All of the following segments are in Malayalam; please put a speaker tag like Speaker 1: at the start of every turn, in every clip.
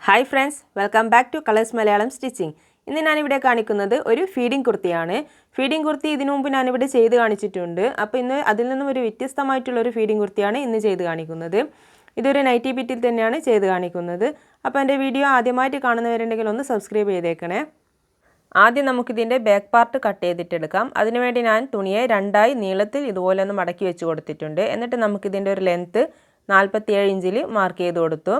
Speaker 1: Hi friends, welcome back to Colors Malayalam Stitching. ഇന്ന് ഞാൻ ഇവിടെ കാണിക്കുന്നത് ഒരു ഫീഡിംഗ് കുർത്തിയാണ്. ഫീഡിംഗ് കുർത്തി ഇതിനു മുമ്പ് ഞാൻ ഇവിടെ ചെയ്തു കാണിച്ചിട്ടുണ്ട്. അപ്പോൾ ഇന്ന് അതിൽ നിന്നും ഒരു വ്യത്യസ്തമായിട്ടുള്ള ഒരു ഫീഡിംഗ് കുർത്തിയാണ് ഇന്ന് ചെയ്തു കാണിക്കുന്നത്. ഇതൊരു നൈറ്റി ബിറ്റിൽ തന്നെയാണ് ചെയ്തു കാണിക്കുന്നത്. അപ്പോൾ എൻ്റെ വീഡിയോ ആദ്യമായിട്ട് കാണുന്നവരുണ്ടെങ്കിൽ ഒന്ന് സബ്സ്ക്രൈബ് ചെയ്തേക്കണേ. ആദ്യം നമുക്കിതിൻ്റെ ബാക്ക് പാർട്ട് കട്ട് ചെയ്തിട്ടെടുക്കാം. അതിനുവേണ്ടി ഞാൻ തുണിയെ രണ്ടായി നീളത്തിൽ ഇതുപോലെ ഒന്ന് മടക്കി വെച്ച് കൊടുത്തിട്ടുണ്ട്. എന്നിട്ട് നമുക്കിതിൻ്റെ ഒരു ലെങ്ത്ത് 47 ഇഞ്ചിൽ മാർക്ക് ചെയ്ത് കൊടുത്തു.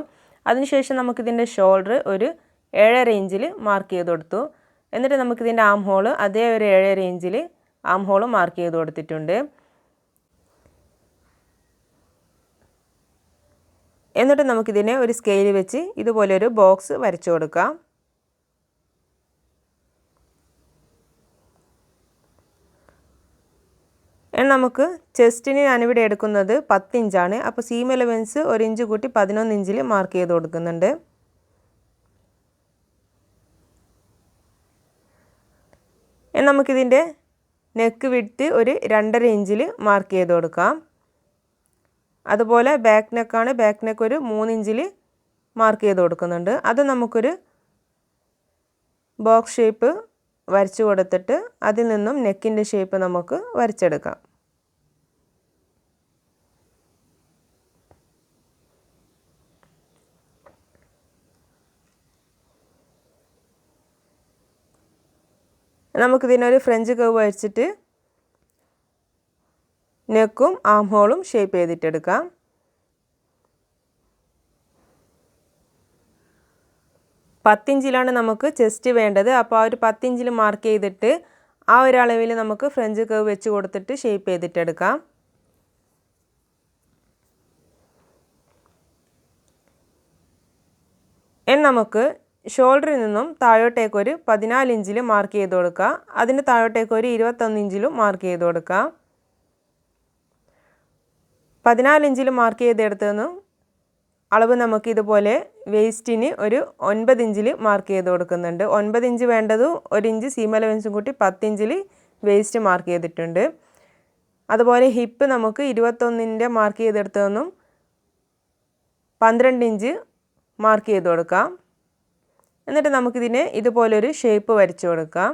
Speaker 1: അതിനുശേഷം നമുക്കിതിൻ്റെ ഷോൾഡർ ഒരു 7.5 ഇഞ്ചിൽ മാർക്ക് ചെയ്ത് കൊടുത്തു. എന്നിട്ട് നമുക്കിതിൻ്റെ ആം ഹോൾ അതേ ഒരു 7.5 ഇഞ്ചിൽ ആം ഹോൾ മാർക്ക് ചെയ്ത് കൊടുത്തിട്ടുണ്ട്. എന്നിട്ട് നമുക്കിതിനെ ഒരു സ്കെയിൽ വെച്ച് ഇതുപോലെ ഒരു ബോക്സ് വരച്ചു കൊടുക്കാം. നമുക്ക് ചെസ്റ്റിന് ഞാനിവിടെ എടുക്കുന്നത് 10 ഇഞ്ചാണ്. അപ്പോൾ സീം എലവൻസ് 1 ഇഞ്ച് കൂട്ടി 11 ഇഞ്ചിൽ മാർക്ക് ചെയ്ത് കൊടുക്കുന്നുണ്ട്. നമുക്കിതിൻ്റെ നെക്ക് വിഡ്ത്ത് ഒരു 2.5 ഇഞ്ചിൽ മാർക്ക് ചെയ്ത് കൊടുക്കാം. അതുപോലെ ബാക്ക് നെക്കാണ്, ബാക്ക് നെക്ക് ഒരു 3 ഇഞ്ചിൽ മാർക്ക് ചെയ്ത് കൊടുക്കുന്നുണ്ട്. അത് നമുക്കൊരു ബോക്സ് ഷേപ്പ് വരച്ചു കൊടുത്തിട്ട് അതിൽ നിന്നും നെക്കിൻ്റെ ഷേപ്പ് നമുക്ക് വരച്ചെടുക്കാം. നമുക്കിതിനൊരു ഫ്രഞ്ച് കർവ് വരച്ചിട്ട് നെക്കും ആം ഹോളും ഷേപ്പ് ചെയ്തിട്ടെടുക്കാം. പത്തിഞ്ചിലാണ് നമുക്ക് ചെസ്റ്റ് വേണ്ടത്. അപ്പോൾ ആ ഒരു 10 ഇഞ്ചിൽ മാർക്ക് ചെയ്തിട്ട് ആ ഒരു അളവിൽ നമുക്ക് ഫ്രഞ്ച് കർവ് വെച്ച് കൊടുത്തിട്ട് ഷേപ്പ് ചെയ്തിട്ടെടുക്കാം. നമുക്ക് ഷോൾഡറിൽ നിന്നും താഴോട്ടേക്ക് ഒരു 14 ഇഞ്ചിൽ മാർക്ക് ചെയ്ത് കൊടുക്കുക. അതിന് താഴോട്ടേക്ക് ഒരു 21 ഇഞ്ചിലും മാർക്ക് ചെയ്ത് കൊടുക്കാം. 14 ഇഞ്ചിൽ മാർക്ക് ചെയ്തെടുത്തതെന്നും അളവ് നമുക്ക് ഇതുപോലെ വേസ്റ്റിന് ഒരു 9 ഇഞ്ചിൽ മാർക്ക് ചെയ്ത് കൊടുക്കുന്നുണ്ട്. 9 ഇഞ്ച് വേണ്ടതും 1 ഇഞ്ച് സീം അലവൻസും കൂട്ടി 10 ഇഞ്ചിൽ വേസ്റ്റ് മാർക്ക് ചെയ്തിട്ടുണ്ട്. അതുപോലെ ഹിപ്പ് നമുക്ക് 21ൻ്റെ മാർക്ക് ചെയ്തെടുത്തതെന്നും 12 ഇഞ്ച് മാർക്ക് ചെയ്ത് കൊടുക്കാം. എന്നിട്ട് നമുക്കിതിനെ ഇതുപോലൊരു ഷേപ്പ് വരച്ചു കൊടുക്കാം.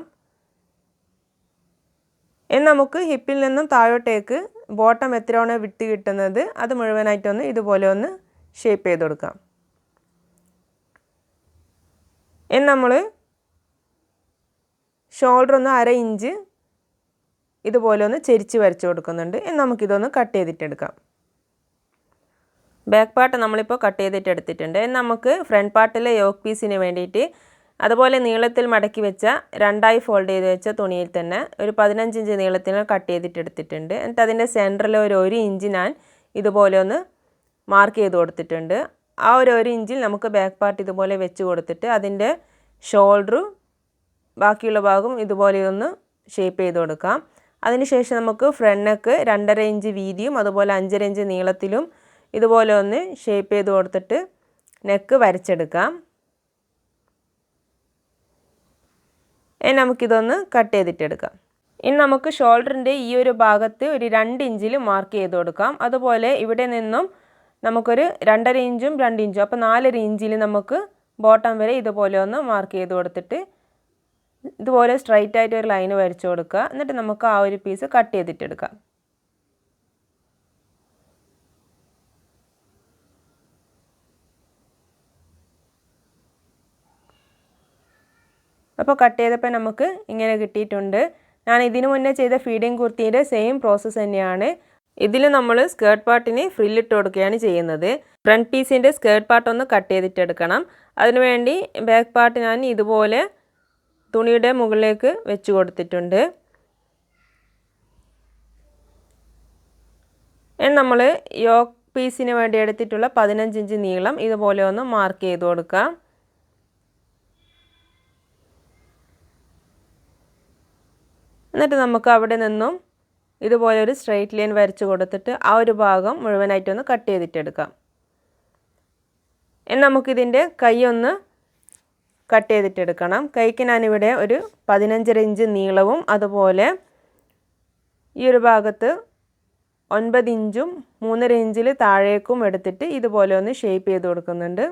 Speaker 1: നമുക്ക് ഹിപ്പിൽ നിന്നും താഴോട്ടേക്ക് ബോട്ടം എത്രയാണോ വിട്ട് കിട്ടുന്നത് അത് മുഴുവനായിട്ടൊന്ന് ഇതുപോലെ ഒന്ന് ഷേപ്പ് ചെയ്ത് കൊടുക്കാം. നമ്മൾ ഷോൾഡർ ഒന്ന് 1/2 ഇഞ്ച് ഇതുപോലെ ഒന്ന് ചെരിച്ച് വരച്ചു കൊടുക്കുന്നുണ്ട്. നമുക്കിതൊന്ന് കട്ട് ചെയ്തിട്ടെടുക്കാം. ബാക്ക് പാർട്ട് നമ്മളിപ്പോൾ കട്ട് ചെയ്തിട്ട് എടുത്തിട്ടുണ്ട്. നമുക്ക് ഫ്രണ്ട് പാർട്ടിലെ യോക്ക് പീസിന് വേണ്ടിയിട്ട് അതുപോലെ നീളത്തിൽ മടക്കി വെച്ച രണ്ടായി ഫോൾഡ് ചെയ്ത് വെച്ച തുണിയിൽ തന്നെ ഒരു 15 ഇഞ്ച് നീളത്തിന് കട്ട് ചെയ്തിട്ട് എടുത്തിട്ടുണ്ട്. എന്നിട്ട് അതിൻ്റെ സെൻറ്ററിൽ ഒരു 1 ഇഞ്ച് ഞാൻ ഇതുപോലെ ഒന്ന് മാർക്ക് ചെയ്ത് കൊടുത്തിട്ടുണ്ട്. ആ ഒരു 1 ഇഞ്ചിൽ നമുക്ക് ബാക്ക് പാർട്ട് ഇതുപോലെ വെച്ച് കൊടുത്തിട്ട് അതിൻ്റെ ഷോൾഡറും ബാക്കിയുള്ള ഭാഗം ഇതുപോലെ ഒന്ന് ഷേപ്പ് ചെയ്ത് കൊടുക്കാം. അതിനുശേഷം നമുക്ക് ഫ്രണ്ട് നെക്ക് 2.5 ഇഞ്ച് വീതിയും അതുപോലെ 5.5 ഇഞ്ച് നീളത്തിലും ഇതുപോലെ ഒന്ന് ഷേപ്പ് ചെയ്ത് കൊടുത്തിട്ട് നെക്ക് വരച്ചെടുക്കാം. നമുക്കിതൊന്ന് കട്ട് ചെയ്തിട്ടെടുക്കാം. ഇനി നമുക്ക് ഷോൾഡറിൻ്റെ ഈ ഒരു ഭാഗത്ത് ഒരു 2 ഇഞ്ചിൽ മാർക്ക് ചെയ്ത് കൊടുക്കാം. അതുപോലെ ഇവിടെ നിന്നും നമുക്കൊരു 2.5 ഇഞ്ചും 2 ഇഞ്ചും അപ്പോൾ 4 ഇഞ്ചിൽ നമുക്ക് ബോട്ടം വരെ ഇതുപോലെ ഒന്ന് മാർക്ക് ചെയ്ത് കൊടുത്തിട്ട് ഇതുപോലെ സ്ട്രൈറ്റ് ആയിട്ട് ഒരു ലൈന് വരച്ചു കൊടുക്കുക. എന്നിട്ട് നമുക്ക് ആ ഒരു പീസ് കട്ട് ചെയ്തിട്ടെടുക്കാം. അപ്പോൾ കട്ട് ചെയ്തപ്പോൾ നമുക്ക് ഇങ്ങനെ കിട്ടിയിട്ടുണ്ട്. ഞാൻ ഇതിനു മുന്നേ ചെയ്ത ഫീഡിംഗ് കുർത്തിയുടെ സെയിം പ്രോസസ്സ് തന്നെയാണ്. ഇതിൽ നമ്മൾ സ്കേർട്ട് പാർട്ടിന് ഫ്രില്ലിട്ട് കൊടുക്കുകയാണ് ചെയ്യുന്നത്. ഫ്രണ്ട് പീസിൻ്റെ സ്കേർട്ട് പാർട്ട് ഒന്ന് കട്ട് ചെയ്തിട്ടെടുക്കണം. അതിനുവേണ്ടി ബാക്ക് പാർട്ട് ഞാൻ ഇതുപോലെ തുണിയുടെ മുകളിലേക്ക് വെച്ച് കൊടുത്തിട്ടുണ്ട്. നമ്മൾ യോക്ക് പീസിന് വേണ്ടി എടുത്തിട്ടുള്ള 15 ഇഞ്ച് നീളം ഇതുപോലെ ഒന്ന് മാർക്ക് ചെയ്ത് കൊടുക്കാം. എന്നിട്ട് നമുക്ക് അവിടെ നിന്നും ഇതുപോലെ ഒരു സ്ട്രെയിറ്റ് ലൈൻ വരച്ച് കൊടുത്തിട്ട് ആ ഒരു ഭാഗം മുഴുവനായിട്ടൊന്ന് കട്ട് ചെയ്തിട്ടെടുക്കാം. നമുക്കിതിൻ്റെ കൈ ഒന്ന് കട്ട് ചെയ്തിട്ടെടുക്കണം. കൈക്ക് ഞാനിവിടെ ഒരു 15.5 ഇഞ്ച് നീളവും അതുപോലെ ഈ ഒരു ഭാഗത്ത് 9 ഇഞ്ചും 3.5 ഇഞ്ചിൽ താഴേക്കും എടുത്തിട്ട് ഇതുപോലെ ഒന്ന് ഷേപ്പ് ചെയ്ത് കൊടുക്കുന്നുണ്ട്.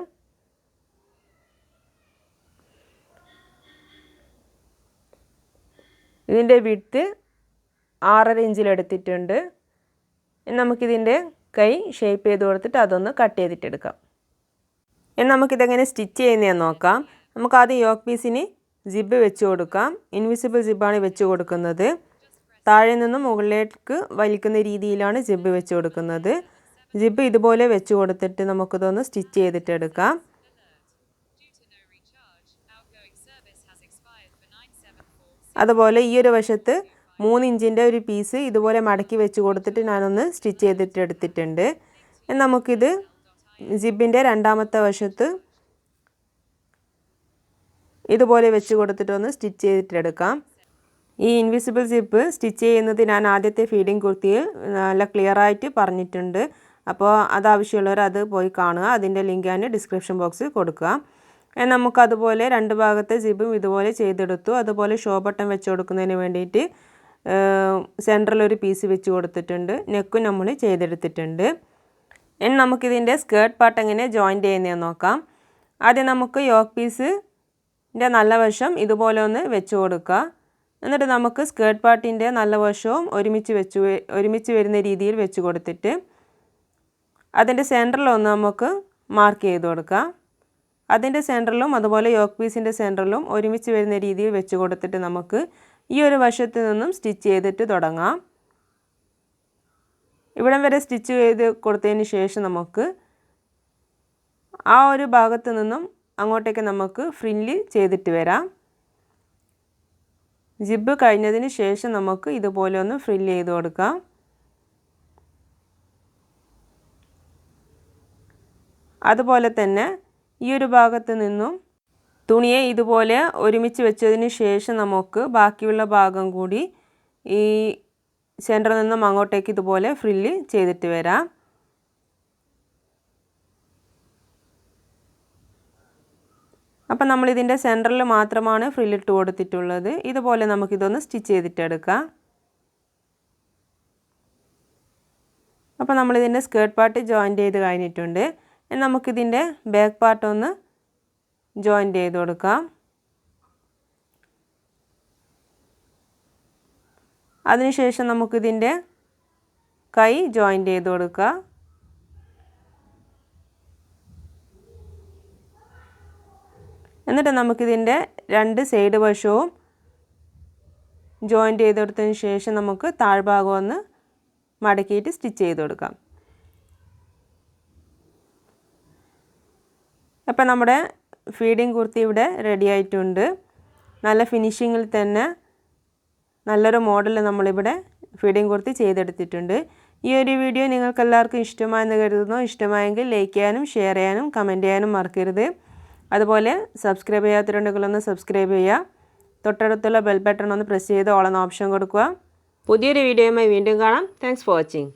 Speaker 1: ഇതിൻ്റെ വിഡ്ത്ത് 6.5 ഇഞ്ചിലെടുത്തിട്ടുണ്ട്. നമുക്കിതിൻ്റെ കൈ ഷേപ്പ് ചെയ്ത് കൊടുത്തിട്ട് അതൊന്ന് കട്ട് ചെയ്തിട്ടെടുക്കാം. ഇനി നമുക്കിതെങ്ങനെ സ്റ്റിച്ച് ചെയ്യുന്നതെന്ന് നോക്കാം. നമുക്ക് ആദ്യം യോക്ക് പീസിന് ജിബ് വെച്ച് കൊടുക്കാം. ഇൻവിസിബിൾ ജിബാണ് വെച്ച് കൊടുക്കുന്നത്. താഴെ നിന്നും മുകളിലേക്ക് വലിക്കുന്ന രീതിയിലാണ് ജിബ് വെച്ച് കൊടുക്കുന്നത്. ജിബ് ഇതുപോലെ വെച്ച് കൊടുത്തിട്ട് നമുക്കിതൊന്ന് സ്റ്റിച്ച് ചെയ്തിട്ടെടുക്കാം. അതുപോലെ ഈ ഒരു വശത്ത് 3 ഇഞ്ചിൻ്റെ ഒരു പീസ് ഇതുപോലെ മടക്കി വെച്ച് കൊടുത്തിട്ട് ഞാനൊന്ന് സ്റ്റിച്ച് ചെയ്തിട്ട് എടുത്തിട്ടുണ്ട്. നമുക്കിത് ജിബിൻ്റെ രണ്ടാമത്തെ വശത്ത് ഇതുപോലെ വെച്ച് കൊടുത്തിട്ടൊന്ന് സ്റ്റിച്ച് ചെയ്തിട്ടെടുക്കാം. ഈ ഇൻവിസിബിൾ ജിപ്പ് സ്റ്റിച്ച് ചെയ്യുന്നത് ഞാൻ ആദ്യത്തെ ഫീഡിങ് കുർത്തിയിൽ നല്ല ക്ലിയർ ആയിട്ട് പറഞ്ഞിട്ടുണ്ട്. അപ്പോൾ അതാവശ്യമുള്ളവർ അത് പോയി കാണുക. അതിൻ്റെ ലിങ്ക് ഞാൻ ഡിസ്ക്രിപ്ഷൻ ബോക്സിൽ കൊടുക്കുക. നമുക്കതുപോലെ 2 ഭാഗത്തെ ജിബും ഇതുപോലെ ചെയ്തെടുത്തു. അതുപോലെ ഷോ ബട്ടൺ വെച്ച് കൊടുക്കുന്നതിന് വേണ്ടിയിട്ട് സെൻറ്ററിലൊരു പീസ് വെച്ച് കൊടുത്തിട്ടുണ്ട്. നെക്കും നമ്മൾ ചെയ്തെടുത്തിട്ടുണ്ട്. ഇനി നമുക്കിതിൻ്റെ സ്കേർട്ട് പാർട്ട് എങ്ങനെ ജോയിൻറ്റ് ചെയ്യുന്നതെന്ന് നോക്കാം. ആദ്യം നമുക്ക് യോക്ക് പീസിൻ്റെ നല്ല വശം ഇതുപോലെ ഒന്ന് വെച്ച് കൊടുക്കുക. എന്നിട്ട് നമുക്ക് സ്കേർട്ട് പാർട്ടിൻ്റെ നല്ല വശവും ഒരുമിച്ച് വരുന്ന രീതിയിൽ വെച്ച് കൊടുത്തിട്ട് അതിൻ്റെ സെൻറ്ററിലൊന്ന് നമുക്ക് മാർക്ക് ചെയ്ത് കൊടുക്കാം. അതിൻ്റെ സെൻറ്ററിലും അതുപോലെ യോക്ക് പീസിൻ്റെ സെൻറ്ററിലും ഒരുമിച്ച് വരുന്ന രീതിയിൽ വെച്ച് കൊടുത്തിട്ട് നമുക്ക് ഈ ഒരു വശത്ത് നിന്നും സ്റ്റിച്ച് ചെയ്തിട്ട് തുടങ്ങാം. ഇവിടം വരെ സ്റ്റിച്ച് ചെയ്ത് കൊടുത്തതിന് ശേഷം നമുക്ക് ആ ഒരു ഭാഗത്ത് നിന്നും അങ്ങോട്ടേക്ക് നമുക്ക് ഫ്രില്ല് ചെയ്തിട്ട് വരാം. ജിബ് കഴിഞ്ഞതിന് ശേഷം നമുക്ക് ഇതുപോലെ ഒന്ന് ഫ്രില്ല് ചെയ്ത് കൊടുക്കാം. അതുപോലെ തന്നെ ഈ ഒരു ഭാഗത്ത് നിന്നും തുണിയെ ഇതുപോലെ ഒരുമിച്ച് വെച്ചതിന് ശേഷം നമുക്ക് ബാക്കിയുള്ള ഭാഗം കൂടി ഈ സെൻറ്ററിൽ നിന്നും അങ്ങോട്ടേക്ക് ഇതുപോലെ ഫ്രില്ല് ചെയ്തിട്ട് വരാം. അപ്പം നമ്മളിതിൻ്റെ സെൻറ്ററിൽ മാത്രമാണ് ഫ്രില്ലിട്ട് കൊടുത്തിട്ടുള്ളത്. ഇതുപോലെ നമുക്കിതൊന്ന് സ്റ്റിച്ച് ചെയ്തിട്ടെടുക്കാം. അപ്പോൾ നമ്മളിതിൻ്റെ സ്കേർട്ട് പാർട്ട് ജോയിൻറ്റ് ചെയ്ത് കഴിഞ്ഞിട്ടുണ്ട്. നമുക്കിതിൻ്റെ ബാക്ക് പാർട്ടൊന്ന് ജോയിൻറ്റ് ചെയ്ത് കൊടുക്കാം. അതിനുശേഷം നമുക്കിതിൻ്റെ കൈ ജോയിൻറ്റ് ചെയ്ത് കൊടുക്കുക. എന്നിട്ട് നമുക്കിതിൻ്റെ 2 സൈഡ് വശവും ജോയിൻറ്റ് ചെയ്ത് കൊടുത്തതിന് ശേഷം നമുക്ക് താഴ്ഭാഗം ഒന്ന് മടക്കിയിട്ട് സ്റ്റിച്ച് ചെയ്ത് കൊടുക്കാം. അപ്പോൾ നമ്മുടെ ഫീഡിങ് കുർത്തി ഇവിടെ റെഡി ആയിട്ടുണ്ട്. നല്ല ഫിനിഷിങ്ങിൽ തന്നെ നല്ലൊരു മോഡൽ നമ്മളിവിടെ ഫീഡിങ് കുർത്തി ചെയ്തെടുത്തിട്ടുണ്ട്. ഈ ഒരു വീഡിയോ നിങ്ങൾക്ക് എല്ലാവർക്കും ഇഷ്ടമായെന്ന് കരുതുന്നു. ഇഷ്ടമായെങ്കിൽ ലൈക്ക് ചെയ്യാനും ഷെയർ ചെയ്യാനും കമൻറ്റ് ചെയ്യാനും മറക്കരുത്. അതുപോലെ സബ്സ്ക്രൈബ് ചെയ്യാത്തവരുണ്ടെങ്കിൽ ഒന്ന് സബ്സ്ക്രൈബ് ചെയ്യുക. തൊട്ടടുത്തുള്ള ബെൽ ബട്ടൺ ഒന്ന് പ്രസ് ചെയ്ത് ഓൾ എന്ന ഓപ്ഷൻ കൊടുക്കുക. പുതിയൊരു വീഡിയോയുമായി വീണ്ടും കാണാം. Thanks for watching.